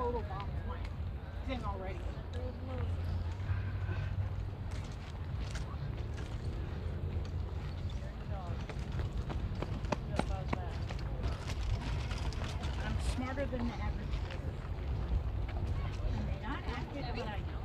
photo bomb thing already. I'm smarter than the average person. I may not act it, but I know.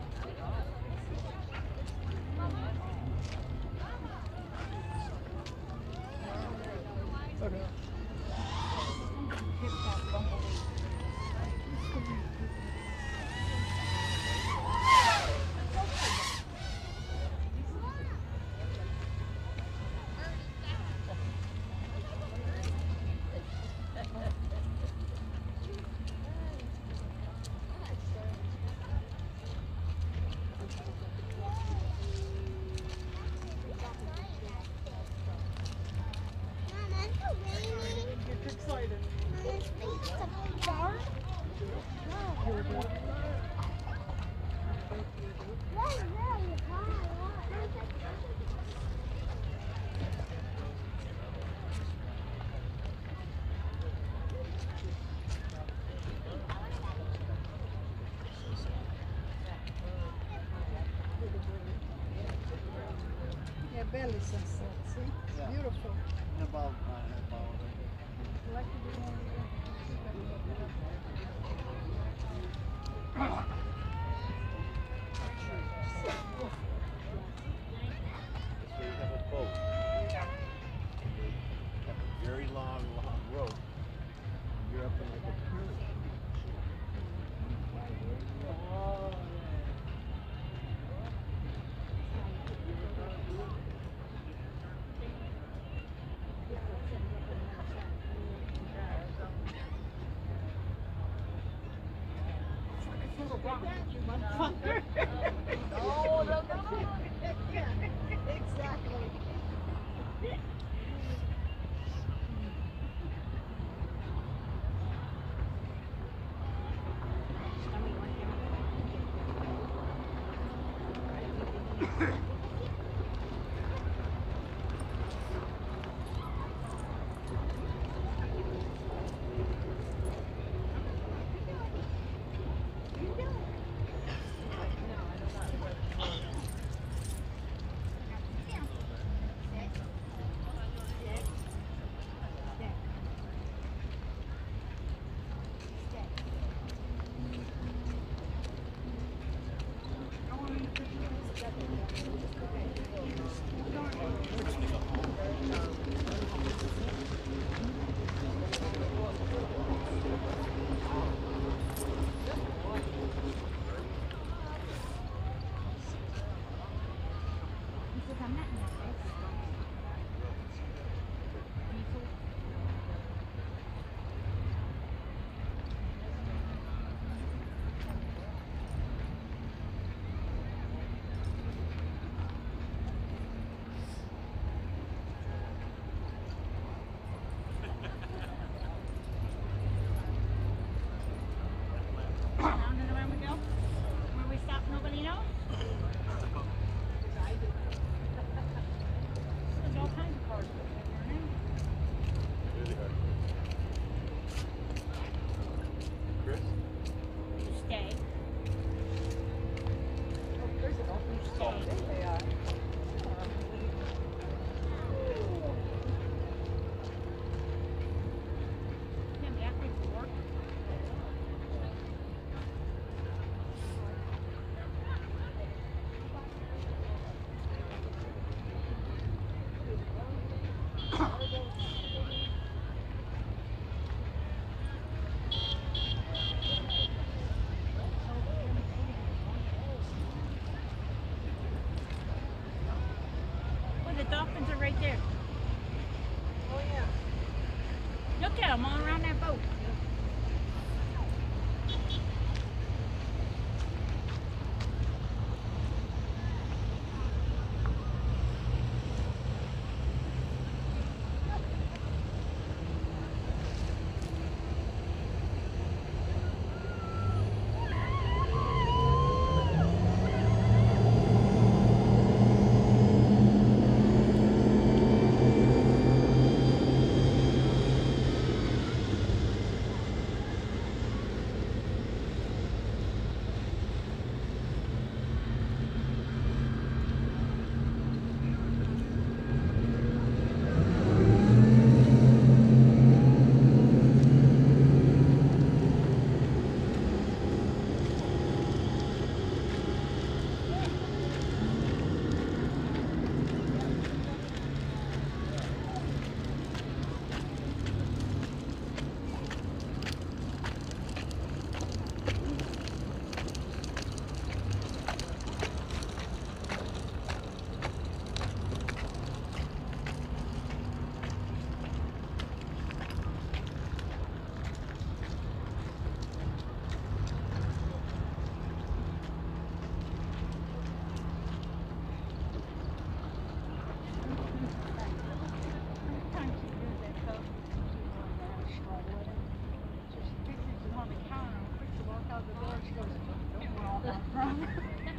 Belly sunset, see? It's beautiful. About Like to do more So you have a boat. A very long rope. You're up in like a cruise. Exactly. Dolphins are right there. Oh yeah. Look at them all around that boat.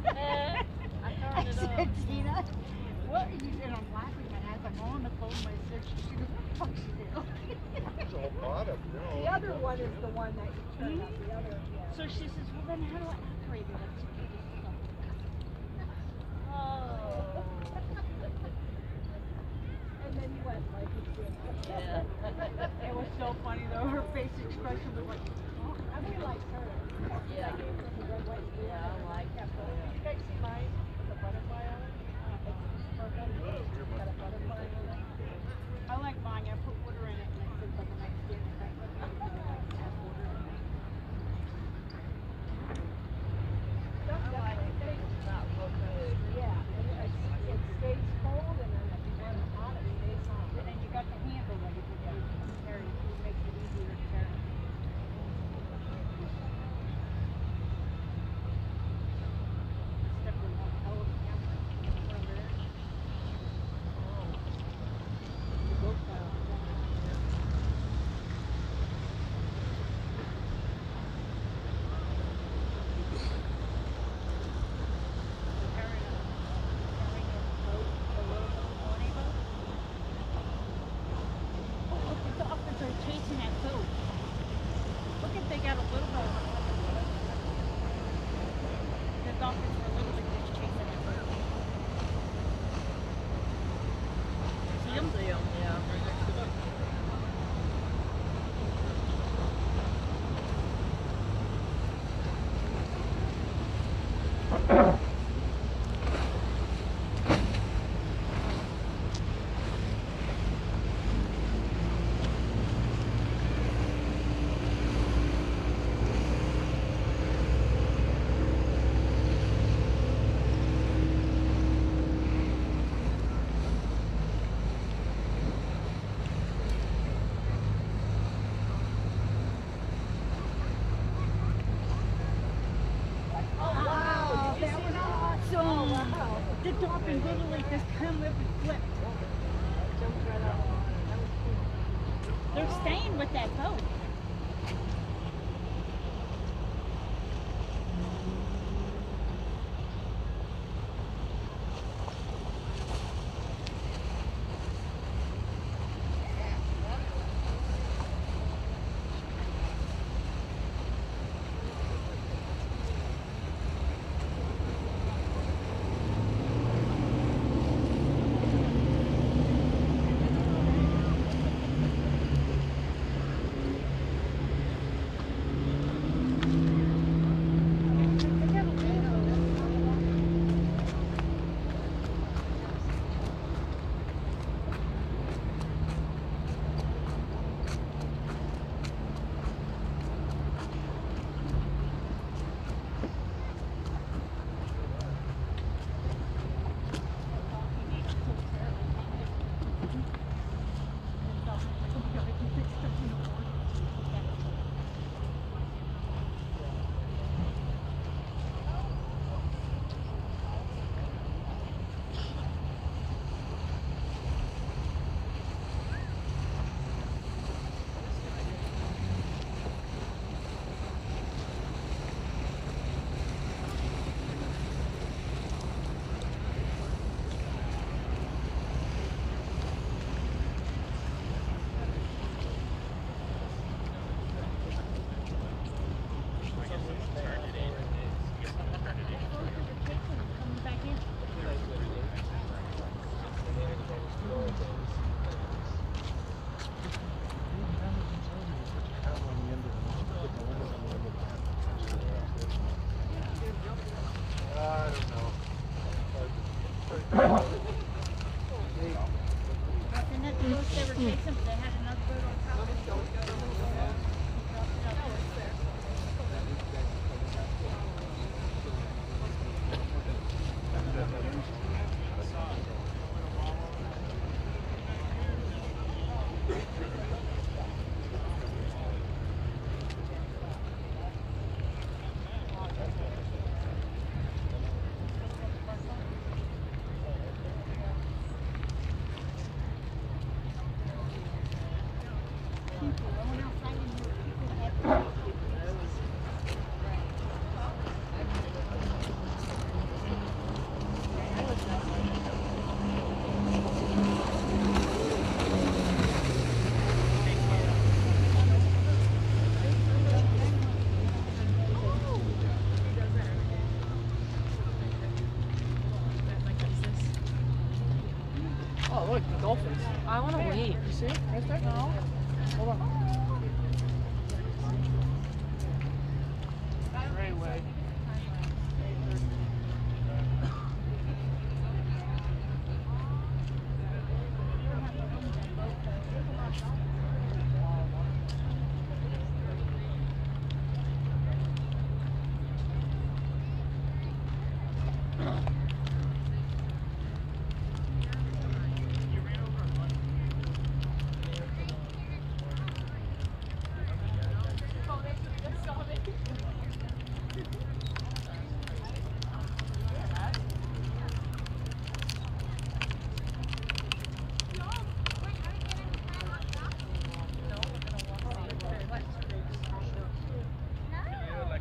I said, Tina, what are you doing? I'm laughing, and as I'm on the phone, my sister, she goes, what the fuck she doing? It's all bottom, you know. The other one is the one that you turn up the other. Yeah. So she says, well, then how do I operate it? I said, "You just stop." Oh. And then you went like you did. It was so funny though. Her face expression was like, Oh, I really like her. Yeah. I gave her the red, white, blue. Yeah, I like that. her. Did you guys see mine with the butterfly on it? It's purple. Got a butterfly on it. I like mine. I put water in it and it sits on the next skin. And I put it in it, like, add water in it. Not real good. Yeah, and it stays cold and then if you want it hot, it stays hot. And then you got the handle ready to go. Carry it. It makes it easier to carry. Except when one hell of a camera. Over there. The GoPro. Chasing that boat. Look if they got a little boat. The dolphins were a little bit just chasing that boat. See them? See 'em, yeah. Wow, that was awesome. The dolphin literally just come up and flipped. Jumped right out. That was cool. They're staying with that boat. Oh, look, the dolphins. I want to wait. You see? Right there? No. Hold on. Right away.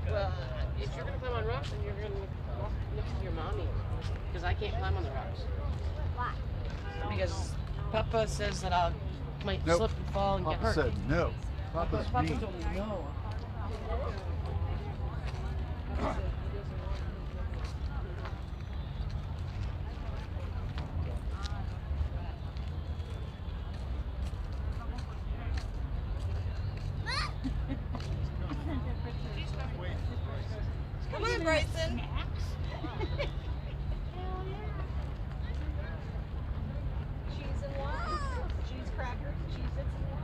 Well, if you're gonna climb on rocks, then you're gonna walk next to your mommy. Because I can't climb on the rocks. Why? Because Papa says that I might Nope. slip and fall and Papa get hurt. said no. Papa's Papa mean. told me no. Come on, Bryson. Cheese and water. Cheese crackers, cheese and water.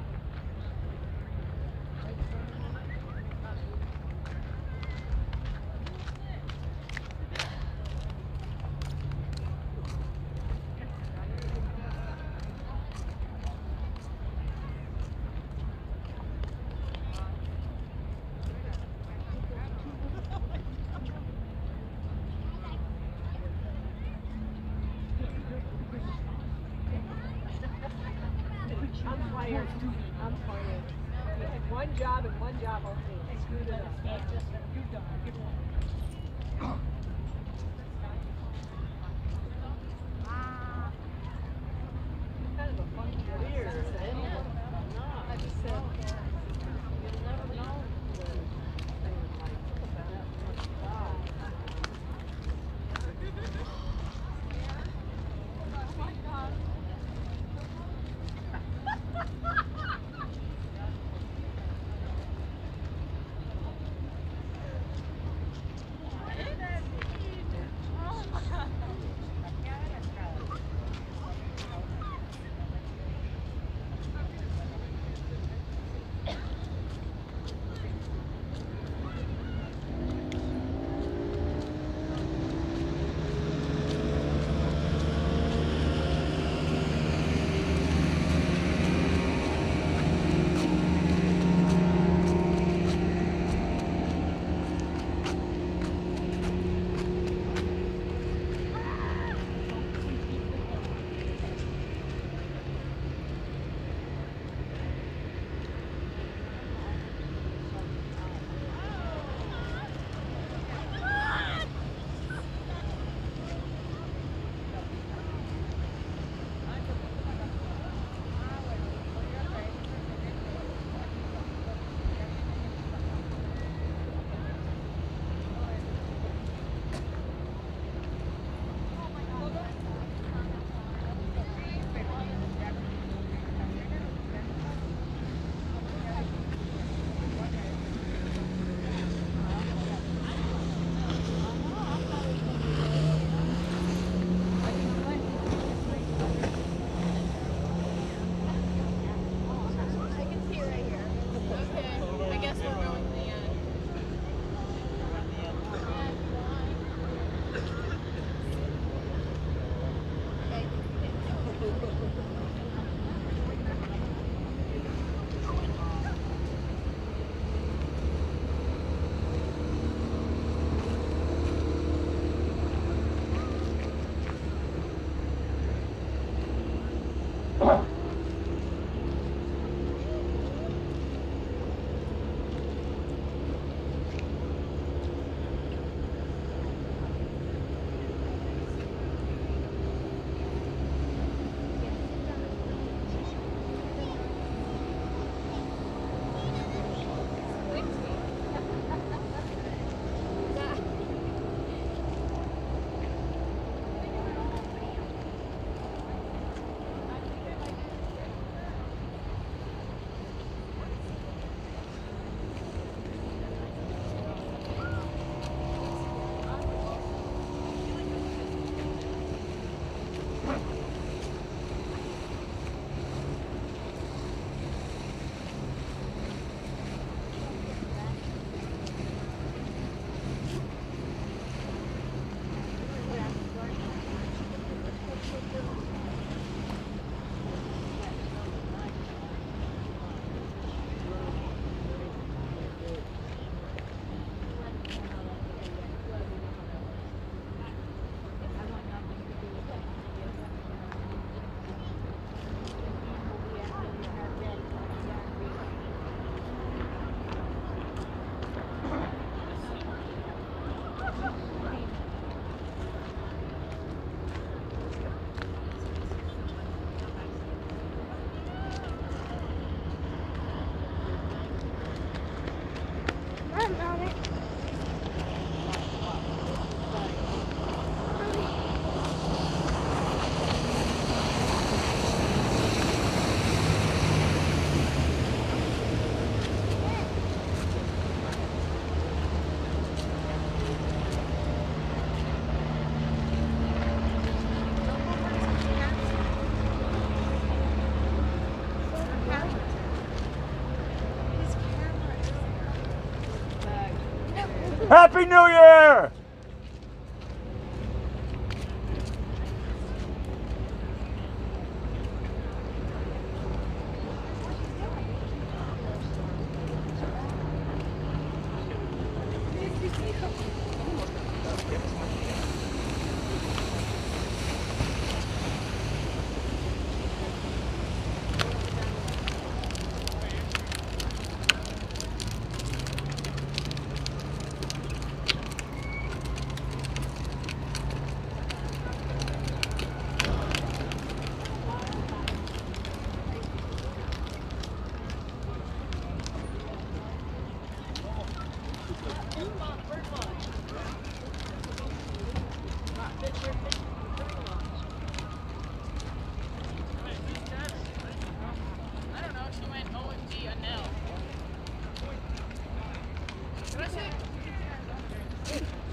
I'm fired. I'm fired. You had one job and one job only. I screwed it up. Kind of a funky career, isn't it? I just said, you'll never know. Wow. Happy New Year!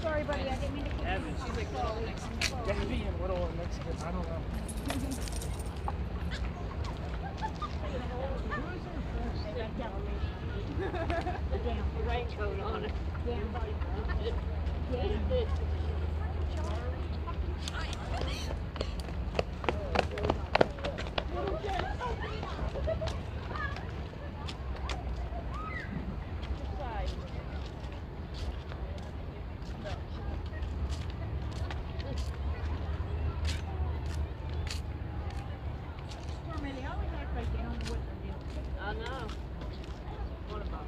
Sorry, buddy, I didn't mean to kick you. She's like little and Mexican. Debbie and little and Mexican. I don't know. Damn. Raincoat on it. Damn. Damn. I know. What about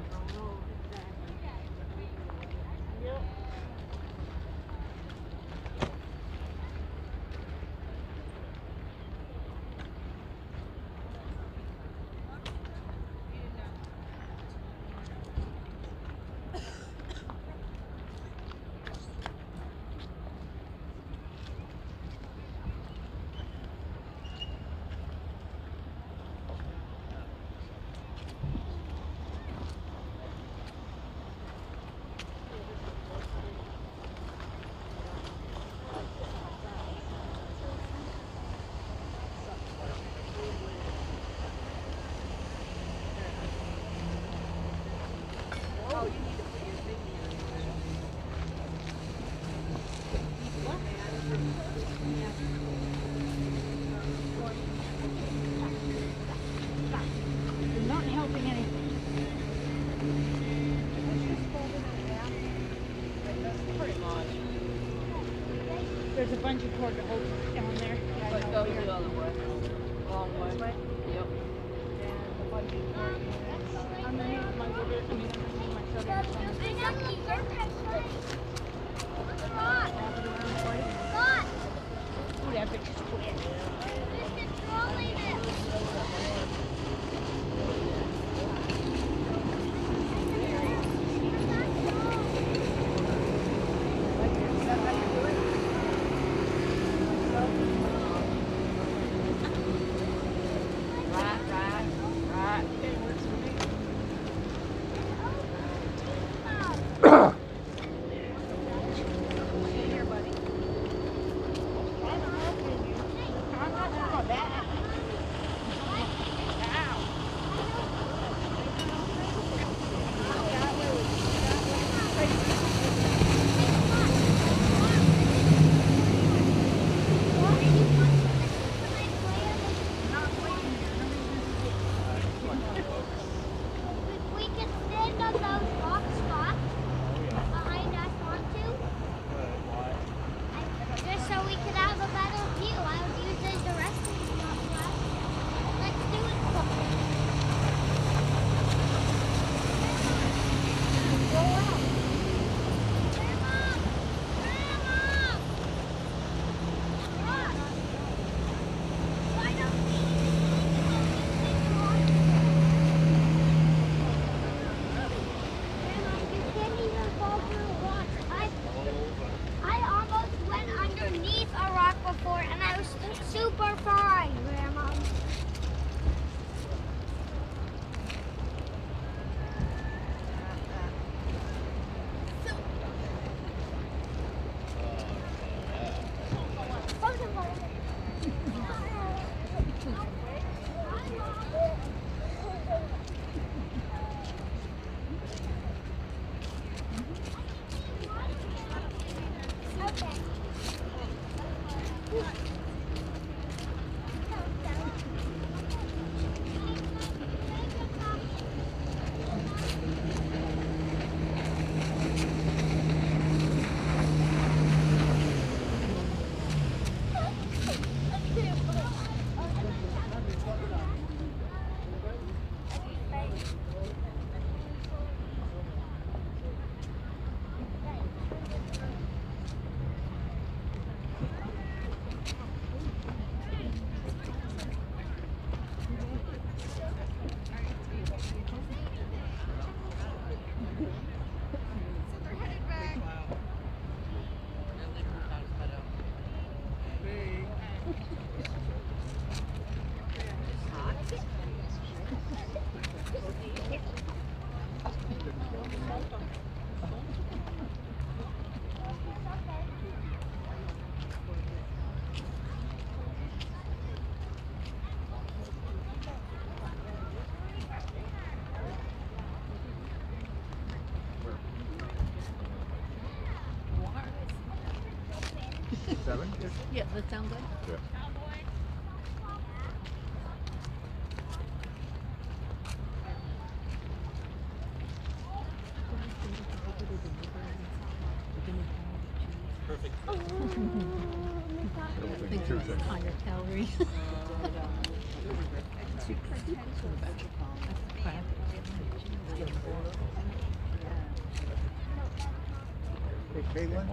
Yep. You're not helping anything. Pretty much. There's a bunch of cord to hold down there. Yeah, I But know go here. the other way. Long way. Yep. And a bunch of cord underneath my shoulder. I mean, underneath my shoulder. Ooh, that bitch is quick. Right. Okay, works for me. Stay here, buddy. I'm not helping you. I'm not doing that. they're headed back. Seven? Yeah, that sounds good. Yeah. Perfect. I think it's higher calories. Hey, Caitlin?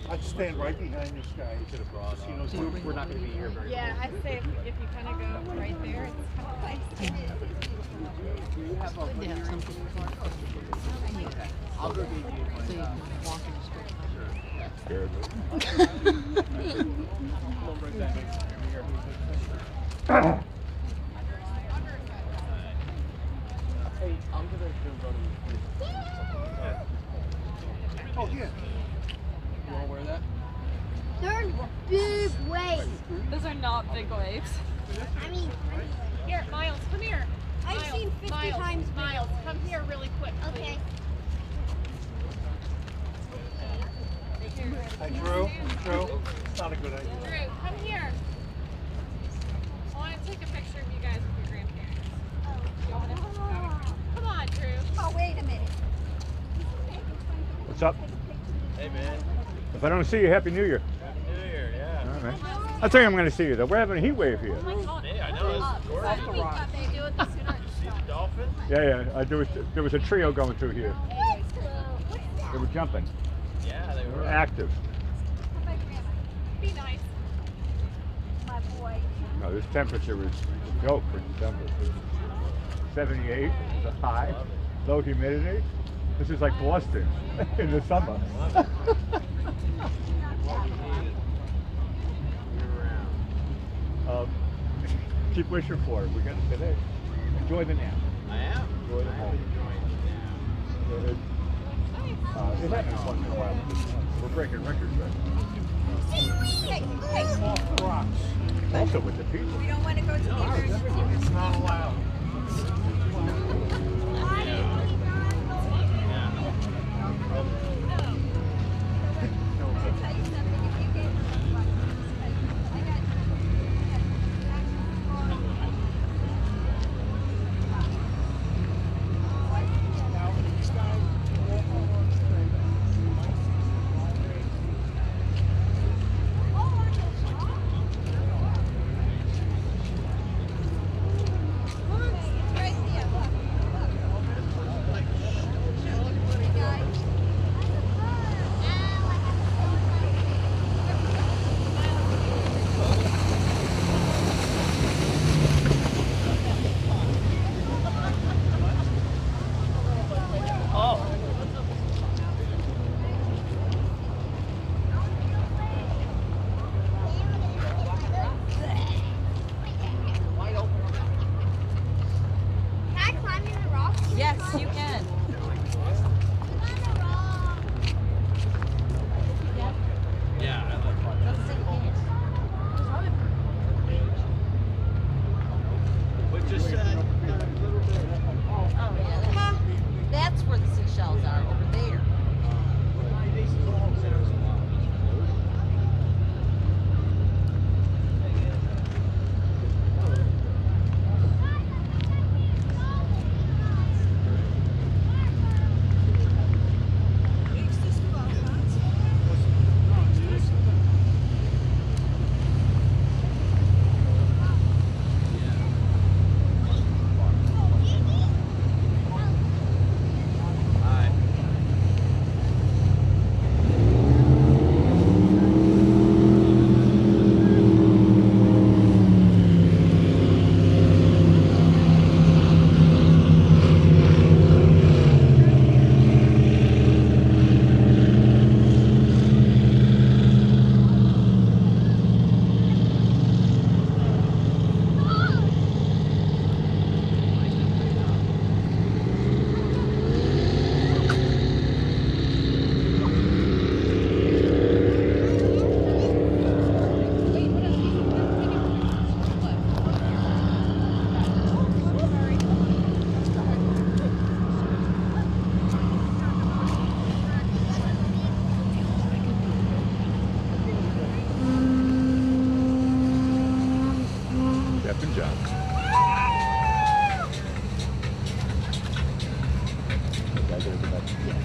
I'd stand right behind this guy. He knows we're not going to be here very long. Yeah, I'd say if you kind of go right there, it's kind of like. Do you have a Yeah, something. I'll go get you So you my, can walk in a straight line. Scared. Hey, I'm going to go to Oh, yeah. You want to wear that? They're big waves. Those are not big waves. I mean, Here, Miles, come here. I've Miles, seen 50 Miles, times bigger. Miles, come here really quick, please. Okay. Hey, Drew. It's not a good idea. Drew, come here. I want to take a picture of you guys with your grandparents. You want to? Come on, Drew. Oh, wait a minute. What's up? Hey, man. If I don't see you, Happy New Year. Happy New Year, yeah. All right. I think I'm going to see you though. We're having a heat wave here. Hey, I know. It's gorgeous. They do it the sooner. See the dolphin? Yeah. There was a trio going through here. They were jumping. Yeah, they They were were. active. Be nice. My boy. No, this temperature is a joke for December. 78 is a high. Low humidity. This is like Boston in the summer. Keep wishing for it. We're going to today. Enjoy the nap. I am. Enjoy the home. It happens once in a while. We're breaking records right now. Off the rocks. Also with the people. We don't want to go to the emergency. It's not allowed. Mom,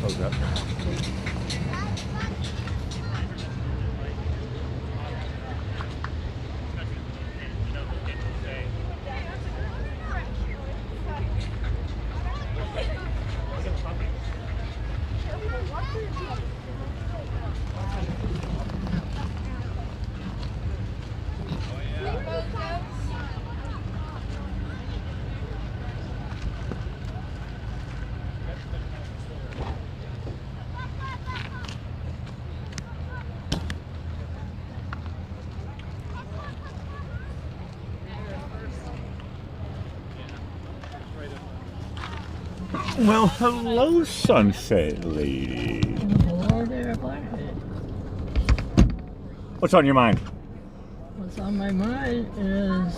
close that. Well, hello, Sunset Lady. Hello there, Blackhead. What's on your mind? What's on my mind is,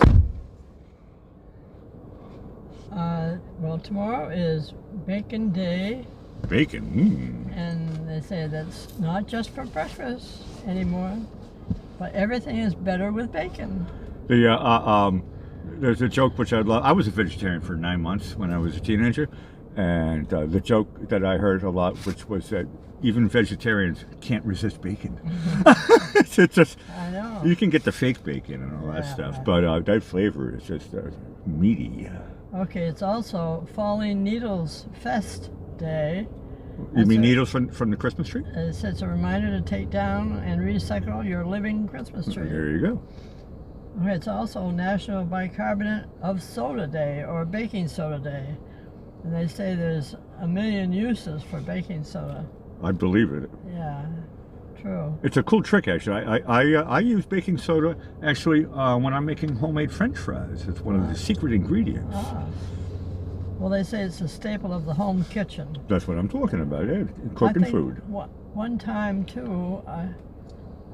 well, tomorrow is Bacon Day, Bacon. and they say that's not just for breakfast anymore, but everything is better with bacon. There's a joke which I love. I was a vegetarian for 9 months when I was a teenager, and the joke that I heard a lot, which was that even vegetarians can't resist bacon. It's just, I know. you can get the fake bacon and all that stuff, but that flavor is just meaty. Okay, it's also Falling Needles Fest Day. You mean needles from the Christmas tree? It's a reminder to take down and recycle your living Christmas tree. There you go. Okay, it's also National Bicarbonate of Soda Day, or Baking Soda Day. And they say there's a million uses for baking soda. I believe it. Yeah, true. It's a cool trick, actually. I use baking soda, actually, when I'm making homemade French fries. It's one of the secret ingredients. Ah. Well, they say it's a staple of the home kitchen. That's what I'm talking about, yeah. Cooking food. One time, too,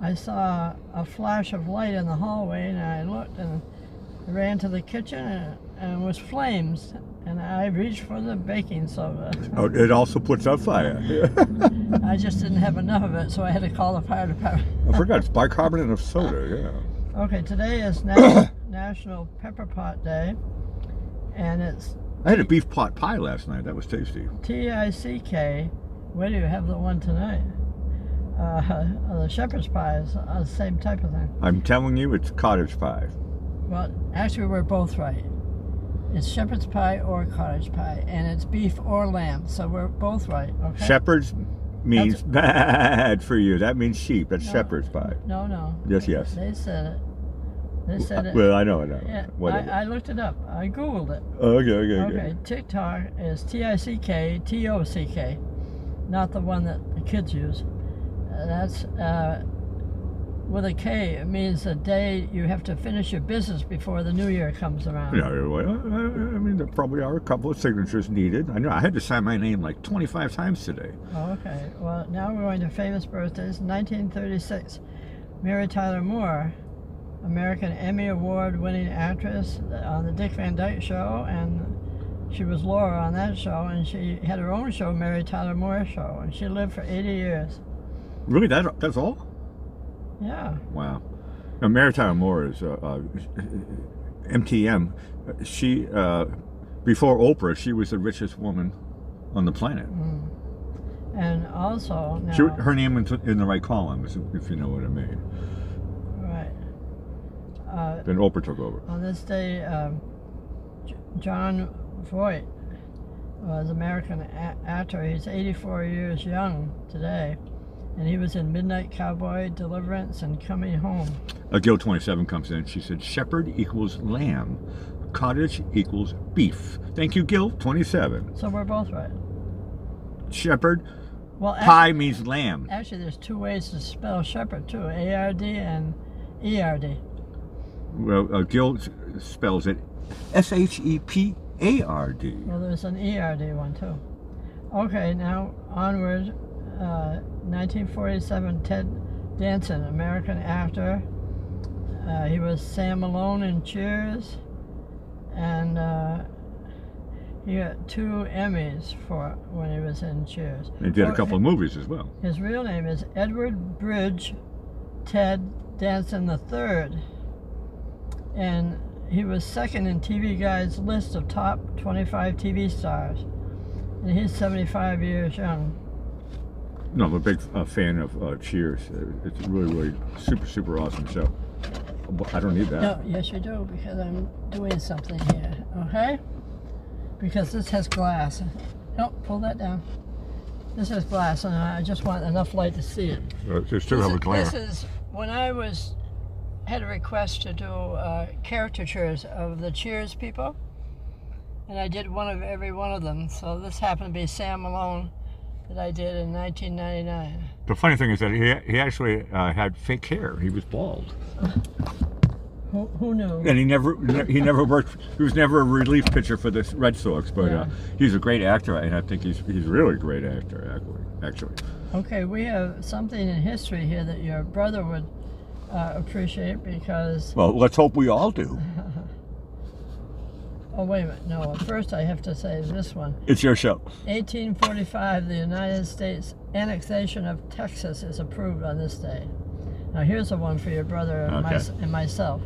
I saw a flash of light in the hallway, and I looked and ran to the kitchen, and it was flames. And I reached for the baking soda. Oh, it also puts out fire. I just didn't have enough of it, so I had to call the fire department. I forgot, it's bicarbonate of soda, yeah. Okay, today is National Pepper Pot Day, and it's I had a beef pot pie last night. That was tasty. T-I-C-K. Where do you have the one tonight? The shepherd's pie is the same type of thing. I'm telling you, it's cottage pie. Well, actually, we're both right. It's shepherd's pie or cottage pie, and it's beef or lamb, so we're both right, okay? Shepherd's means bad for you. That means sheep. That's shepherd's pie. No. Yes, yes. They said it. They said it. Well, I know. Yeah, Whatever. I looked it up. I Googled it. Okay. TikTok is T-I-C-K, T-O-C-K, not the one that the kids use. That's with a K. It means the day you have to finish your business before the new year comes around. Yeah, well, I mean, there probably are a couple of signatures needed. I know I had to sign my name like 25 times today. Oh, okay. Well, now we're going to famous birthdays. 1936, Mary Tyler Moore, American Emmy Award-winning actress on the Dick Van Dyke Show, and she was Laura on that show, and she had her own show, Mary Tyler Moore Show, and she lived for 80 years. Really? That's all? Yeah. Wow. Now, Mary Tyler Moore is MTM. She, before Oprah, she was the richest woman on the planet. Mm. And also now, her name is in the right column, if you know what I mean. Right. Then Oprah took over. On this day, John Voight was an American actor. He's 84 years young today. And he was in Midnight Cowboy, Deliverance, and Coming Home. Gil 27 comes in. She said, shepherd equals lamb. Cottage equals beef. Thank you, Gil 27. So we're both right. Shepherd. Well, pie means lamb. Actually, there's two ways to spell shepherd, too. A-R-D and E-R-D. Well, Gil spells it S-H-E-P-A-R-D. Well, there's an E-R-D one, too. Okay, now onward. 1947, Ted Danson, American actor. He was Sam Malone in Cheers, and he got 2 Emmys for when he was in Cheers. He did a couple of movies as well. His real name is Edward Bridge Ted Danson III, and he was second in TV Guide's list of top 25 TV stars, and he's 75 years young. No, I'm a big fan of Cheers. It's a really, really super awesome show. I don't need that. No, yes you do, because I'm doing something here, okay? Because this has glass. Nope, pull that down. This has glass, and I just want enough light to see it. There's still have a glare. This is when I had a request to do caricatures of the Cheers people, and I did one of every one of them. So this happened to be Sam Malone that I did in 1999. The funny thing is that he actually had fake hair. He was bald. Who knew? And he never worked. He was never a relief pitcher for the Red Sox, but Yeah. He's a great actor, and I think he's really a great actor actually. Okay, we have something in history here that your brother would appreciate, because... Well, let's hope we all do. Oh, wait a minute. No, first I have to say this one. It's your show. 1845, the United States annexation of Texas is approved on this day. Now here's the one for your brother and, Okay. and myself.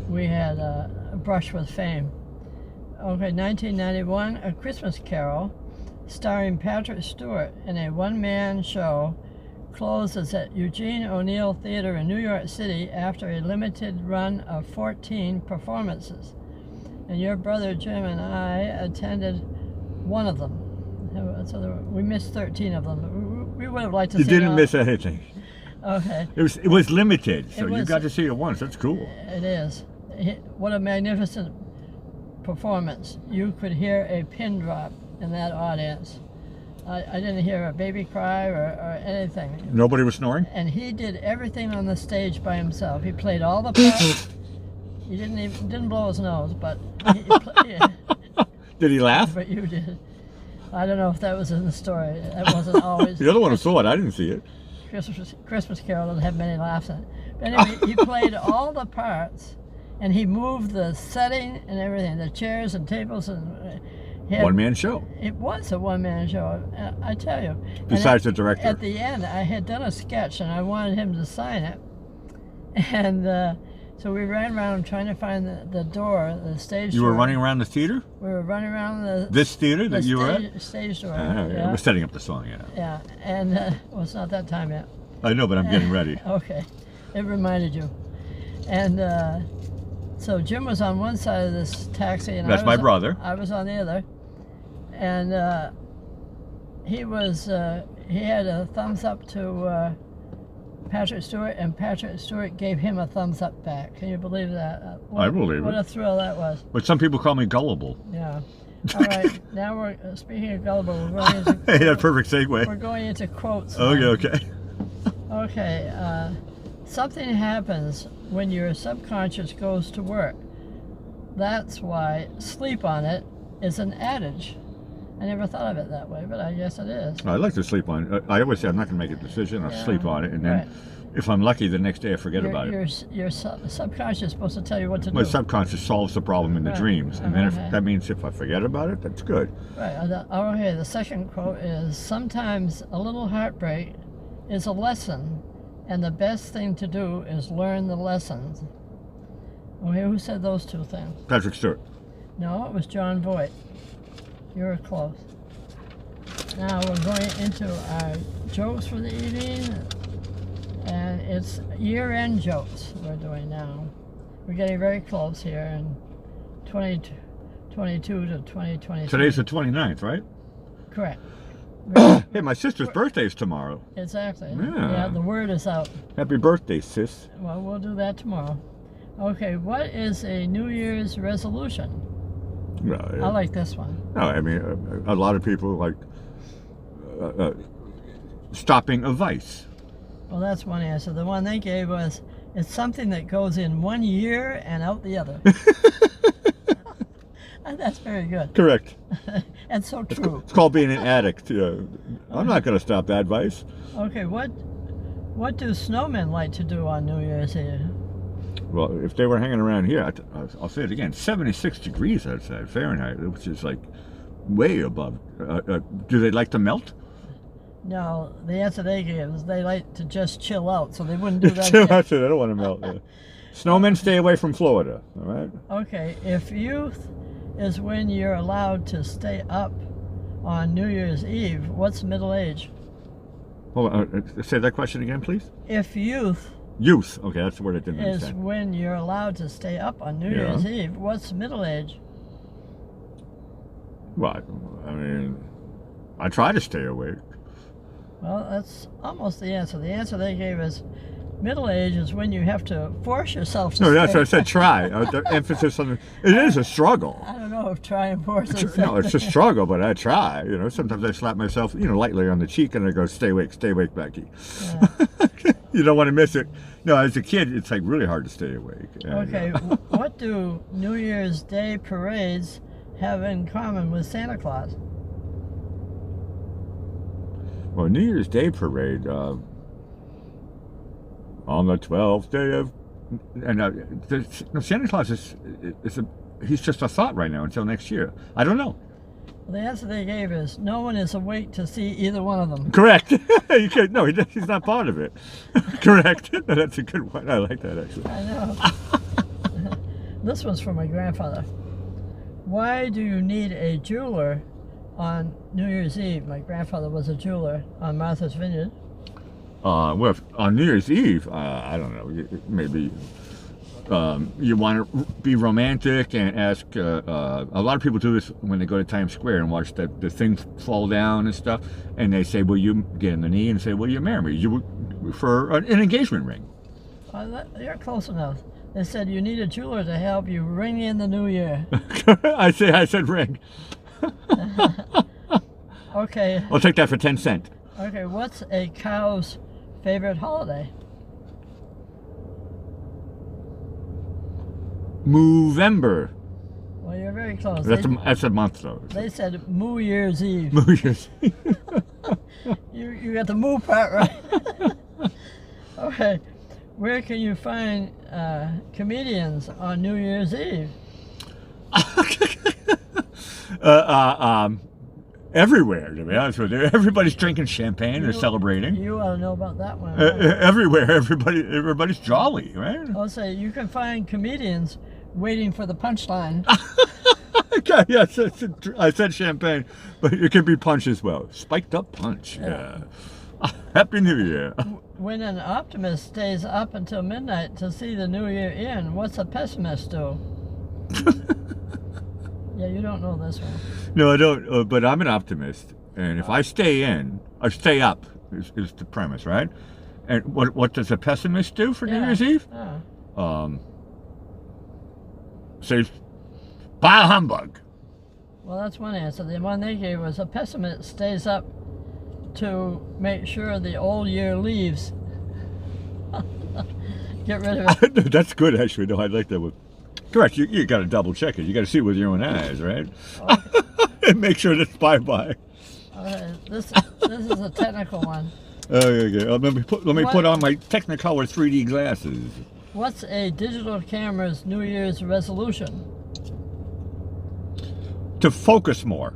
We had a brush with fame. Okay, 1991, A Christmas Carol, starring Patrick Stewart in a one-man show, closes at Eugene O'Neill Theater in New York City after a limited run of 14 performances. And your brother Jim and I attended one of them. So we missed 13 of them. We would have liked to see You didn't all. miss anything. Okay. It was limited, so It you was- got to see it once. That's cool. It is. What a magnificent performance. You could hear a pin drop in that audience. I didn't hear a baby cry or anything. Nobody was snoring? And he did everything on the stage by himself. He played all the parts. He didn't blow his nose, but Did he laugh? but you did. I don't know if that was in the story. That wasn't always. The other one saw it. I didn't see it. Christmas Carol doesn't have many laughs in it. But anyway, he played all the parts, and he moved the setting and everything, the chairs and tables, and he had, One-man show. It was a one-man show, I tell you. Besides And the director. At the end, I had done a sketch, and I wanted him to sign it, and so we ran around trying to find the door, the stage You door. were running around the theater? We were running around This theater that you were at? stage door. I was setting up the song, yeah. Yeah, and well, it's not that time yet. I know, but I'm getting ready. Okay, it reminded you. And so Jim was on one side of this taxi, and That's my brother. I was on the other, and he had a thumbs up to Patrick Stewart, and Patrick Stewart gave him a thumbs up back. Can you believe that? I believe what it. a thrill that was. But some people call me gullible. Yeah. All right, now we're speaking of gullible. We're going into, Hey, that's a perfect segue. we're going into quotes. now. Okay. Okay, something happens when your subconscious goes to work. That's why sleep on it is an adage. I never thought of it that way, but I guess it is. I like to sleep on it. I always say I'm not going to make a decision. I'll Yeah, sleep on it, and then right. if I'm lucky, the next day I forget about it. Your subconscious is supposed to tell you what to My do. subconscious solves the problem in the Right. dreams, and then if Okay. that means if I forget about it, that's good. Right. Okay, the second quote is, sometimes a little heartbreak is a lesson, and the best thing to do is learn the lessons. Okay, who said those two things? Patrick Stewart. No, it was John Voight. You were close. Now we're going into our jokes for the evening, and it's year-end jokes we're doing now. We're getting very close here in 2022 to 2023. Today's the 29th, right? Correct. Hey, my sister's birthday's tomorrow. Exactly. Yeah. The word is out. Happy birthday, sis. Well, we'll do that tomorrow. Okay, what is a New Year's resolution? I like this one. No, I mean, a lot of people like stopping a vice. Well, that's one answer. The one they gave was, it's something that goes in one year and out the other. That's very good. Correct. And so true. It's called being an addict. I'm not going to stop that vice. Okay, what do snowmen like to do on New Year's Eve? Well, if they were hanging around here, I'll say it again, 76 degrees outside Fahrenheit, which is like way above. Do they like to melt? No, the answer they gave is they like to just chill out, so they wouldn't do that. I said, I don't want to melt. Yeah. Snowmen stay away from Florida, all right? Okay, if youth is when you're allowed to stay up on New Year's Eve, what's middle age? Hold on, say that question again, please. If youth Youth. Okay, that's the word I didn't is understand. when you're allowed to stay up on New Year's Eve, what's middle age? Well, I mean, I try to stay awake. Well, that's almost the answer. The answer they gave is middle age is when you have to force yourself to No, stay. that's what I said. Try. The emphasis on it is a struggle. I don't know if try and force is No, it's a struggle, but I try. You know, sometimes I slap myself, lightly on the cheek, and I go, stay awake, Becky." Yeah. You don't want to miss it. No, as a kid, it's like really hard to stay awake. And, Okay, what do New Year's Day parades have in common with Santa Claus? Well, New Year's Day parade on the 12th day of, and Santa Claus he's just a thought right now until next year. I don't know. Well, the answer they gave is no one is awake to see either one of them. Correct. You can't, no, he's not part of it. Correct. That's a good one. I like that actually. I know. This one's from my grandfather. Why do you need a jeweler on New Year's Eve? My grandfather was a jeweler on Martha's Vineyard. Well, on New Year's Eve, I don't know, maybe you want to be romantic and ask, a lot of people do this when they go to Times Square and watch the things fall down and stuff, and they say, will you get on the knee and say, will you marry me? For an engagement ring. You're close enough. They said you need a jeweler to help you ring in the new year. I said ring. Okay. I'll take that for 10 cents. Okay, what's a cow's favorite holiday? Movember. Well, you're very close. That's a month though. They said New Year's Eve. New Year's Eve. You got the moo part right. Okay, where can you find comedians on New Year's Eve? Everywhere, to be honest with you. Everybody's drinking champagne. They're celebrating. You ought to know about that one. Everywhere, everybody's jolly, right? I'll say you can find comedians waiting for the punchline. Okay, yes, I said champagne, but it can be punch as well. Spiked up punch. Yeah. Happy New Year. When an optimist stays up until midnight to see the new year in, what's a pessimist do? Yeah, you don't know this one. No, I don't, but I'm an optimist. And if I stay in, or stay up, is the premise, right? And what does a pessimist do for New Year's Eve? Say, bah humbug. Well, that's one answer. The one they gave was a pessimist stays up to make sure the old year leaves. Get rid of it. That's good, actually. No, I like that one. Correct. You got to double check it. You got to see it with your own eyes, right? Okay. And make sure it's bye-bye. This is a technical one. Okay. Let me put on my Technicolor 3D glasses. What's a digital camera's New Year's resolution? To focus more.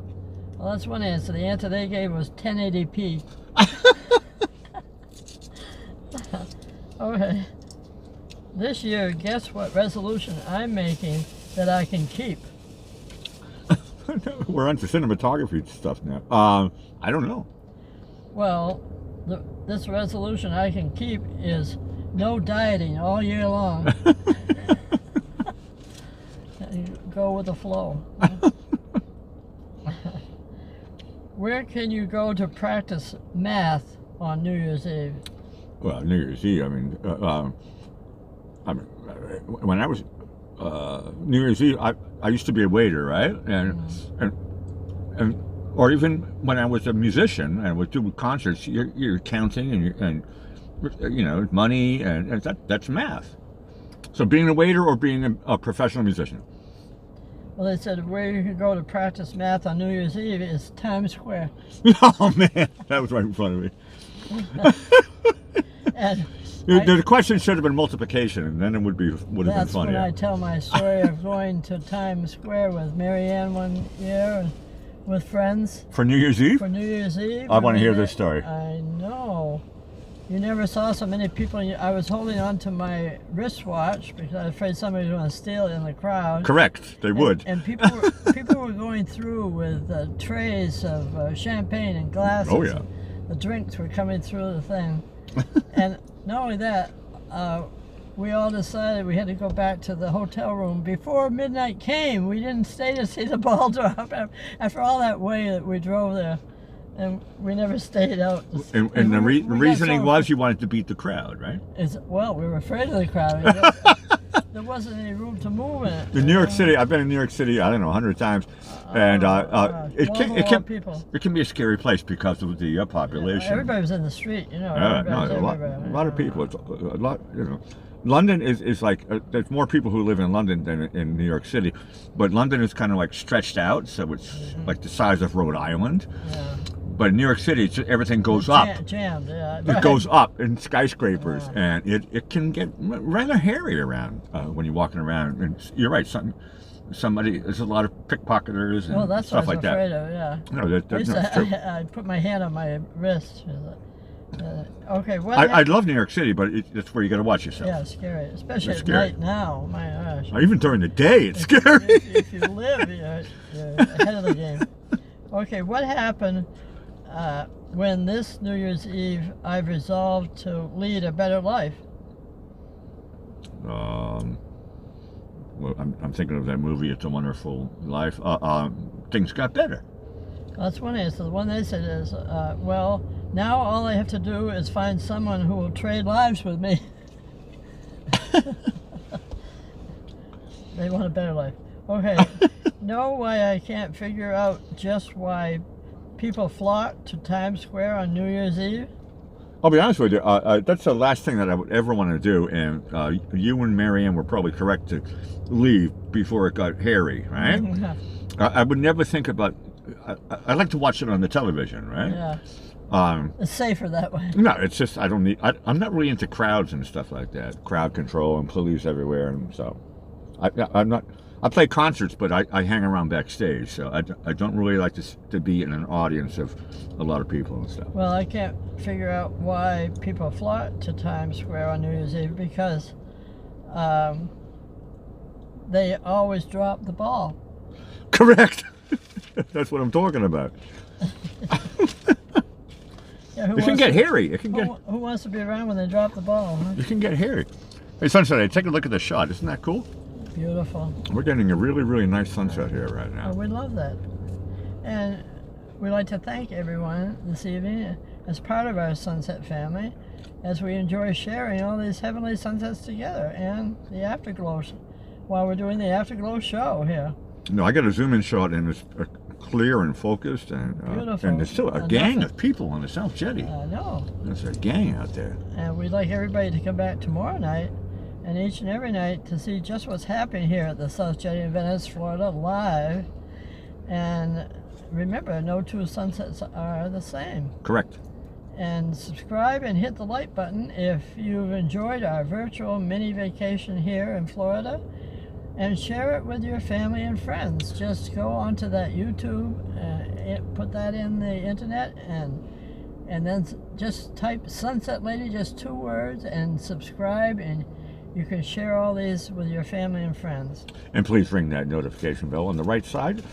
Well, that's one answer. The answer they gave was 1080p. Okay. This year, guess what resolution I'm making that I can keep? We're onto cinematography stuff now. I don't know. Well, this resolution I can keep is no dieting all year long. Go with the flow. Where can you go to practice math on New Year's Eve? Well, New Year's Eve, I mean, when I was New Year's Eve, I used to be a waiter, right? And or even when I was a musician and would do concerts, you're counting and you know, money and that's math. So being a waiter or being a professional musician. Well, they said where you can go to practice math on New Year's Eve is Times Square. Oh man, that was right in front of me. And the question should have been multiplication, and then it would have been funny. That's when I tell my story of going to Times Square with Marianne one year and with friends. For New Year's Eve? For New Year's Eve. I want to hear this story. I know. You never saw so many people. I was holding on to my wristwatch because I was afraid somebody was going to steal it in the crowd. Correct, they would. And people were going through with trays of champagne and glasses. Oh yeah. the drinks were coming through the thing. And not only that, we all decided we had to go back to the hotel room before midnight came. We didn't stay to see the ball drop after all that way that we drove there. And we never stayed out. And the reasoning was you wanted to beat the crowd, right? Well, we were afraid of the crowd. There wasn't any room to move in it. In New York City, I've been in New York City, I don't know, 100 times. And it can be a scary place because of the population. Everybody was in the street, you know. A lot of people. It's a lot, you know. London is like, there's more people who live in London than in New York City. But London is kind of like stretched out, so it's like the size of Rhode Island. Yeah. But in New York City, everything goes up. Jammed, yeah. It goes up in skyscrapers, and it can get rather hairy around when you're walking around. And you're right, somebody, there's a lot of pickpocketers and stuff like that. Well, that's what I was afraid of, yeah. No, that's true. I put my hand on my wrist. Okay, I love New York City, but that's where you got to watch yourself. Yeah, it's scary, especially at night now. My gosh. Even during the day, it's scary. If you live, you're ahead of the game. Okay, what happened when this New Year's Eve I've resolved to lead a better life? Well, I'm thinking of that movie, It's a Wonderful Life. Things got better. That's one answer. The one they said is, well, now all I have to do is find someone who will trade lives with me. They want a better life. Okay. Know why I can't figure out just why people flock to Times Square on New Year's Eve? I'll be honest with you, that's the last thing that I would ever want to do, and you and Marianne were probably correct to leave before it got hairy, right? I would never think about, I like to watch it on the television, right? Yeah. It's safer that way. No, it's just, I'm not really into crowds and stuff like that, crowd control and police everywhere, and so, I play concerts, but I hang around backstage, so I don't really like to be in an audience of a lot of people and stuff. Well, I can't figure out why people flock to Times Square on New Year's Eve, because they always drop the ball. Correct. That's what I'm talking about. Yeah, it can get hairy. Who wants to be around when they drop the ball? Huh? It can get hairy. Hey, Sunset, take a look at the shot. Isn't that cool? Beautiful. We're getting a really, really nice sunset here right now. Oh, we love that. And we'd like to thank everyone this evening as part of our Sunset family, as we enjoy sharing all these heavenly sunsets together and the Afterglow while we're doing the Afterglow show here. No, I got a zoom in shot, and it's clear and focused, and there's still a gang of people on the South Jetty. I know. There's a gang out there. And we'd like everybody to come back tomorrow night and each and every night to see just what's happening here at the South Jetty in Venice, Florida, live. And remember, no two sunsets are the same. Correct. And subscribe and hit the like button if you've enjoyed our virtual mini vacation here in Florida. And share it with your family and friends. Just go onto that YouTube, put that in the internet, and then just type Sunset Lady, just 2 words, and subscribe, and you can share all these with your family and friends. And please ring that notification bell on the right side.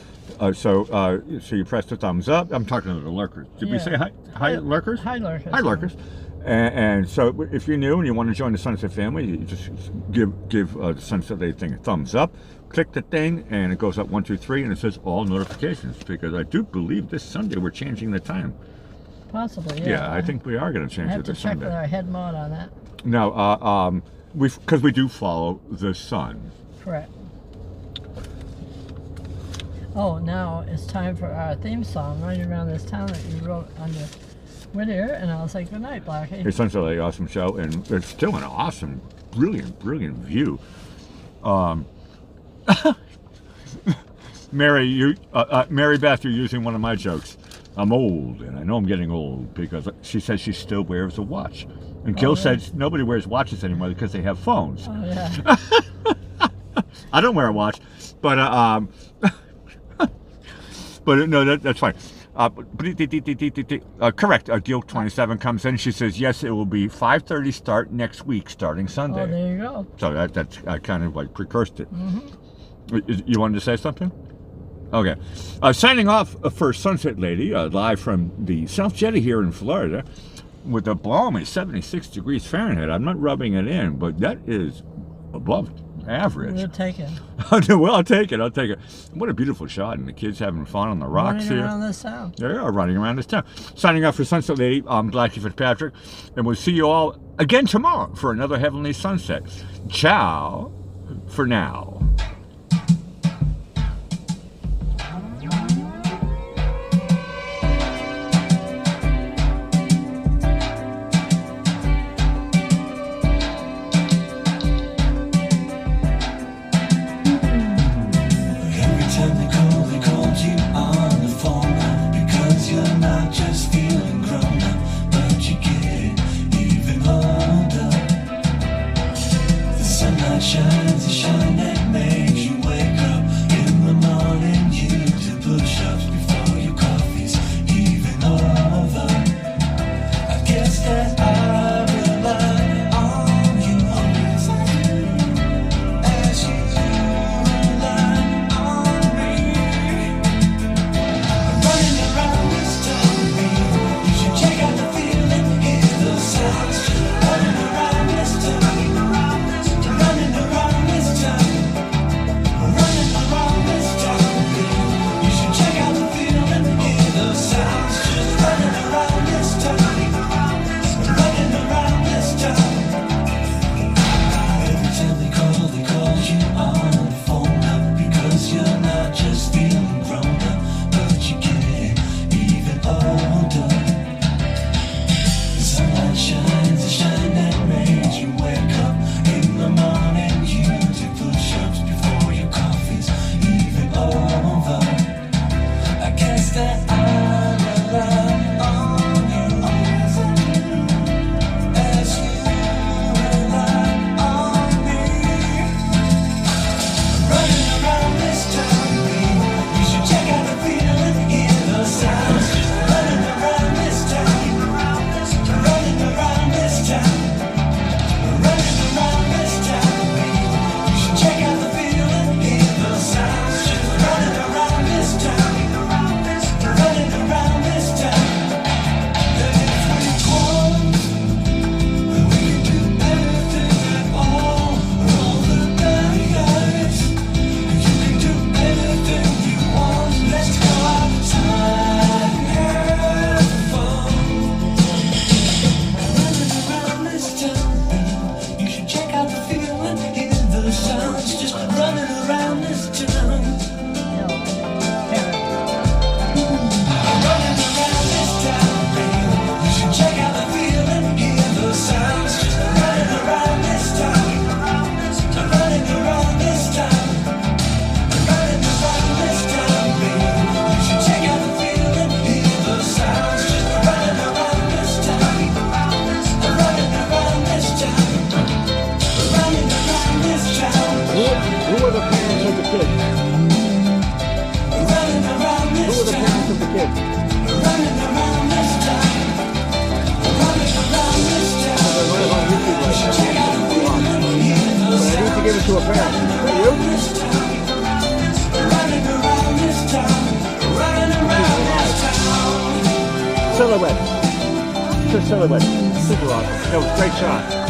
So you press the thumbs up. I'm talking to the lurkers. Did we say hi? Hi, lurkers? Hi, lurkers. Hi, lurkers. And so if you're new and you want to join the Sunset family, you just give the Sunset Lady thing a thumbs up. Click the thing, and it goes up 1, 2, 3, and it says all notifications, because I do believe this Sunday we're changing the time. Possibly, yeah. Yeah, I think we are going to change it this Sunday. I have to check with our head mod on that. No, because we do follow the sun. Correct. Oh, now it's time for our theme song, Running Around This Town, that you wrote on your Whittier, and I'll say good night, Blackie. It's such an awesome show, and it's still an awesome, brilliant view. Mary Beth, you're using one of my jokes. I'm old, and I know I'm getting old, because she says she still wears a watch. And Gil says nobody wears watches anymore because they have phones. Oh, yeah. I don't wear a watch, but no, that's fine. Correct. Gil 27 comes in. She says, yes, it will be 5:30 start next week, starting Sunday. Oh, there you go. So that's kind of like precursed it. Mm-hmm. You wanted to say something? Okay. Signing off for Sunset Lady, live from the South Jetty here in Florida, with a balmy 76 degrees Fahrenheit. I'm not rubbing it in, but that is above average. We'll take it. Well, I'll take it. I'll take it. What a beautiful shot, and the kids having fun on the rocks Running here. around this town. They are running around this town. Signing off for Sunset Lady, I'm Blackie Fitzpatrick, and we'll see you all again tomorrow for another Heavenly Sunset. Ciao for now. Shines a shine that makes you wake up in the morning. You do push-ups before your coffee's even over. I guess that I rely on you always as you rely on me. Running around this town, you should check out the feeling, hear the sounds. Running around this town. Give it to a parent. Silhouette. Silhouette. Super awesome. That was a great shot.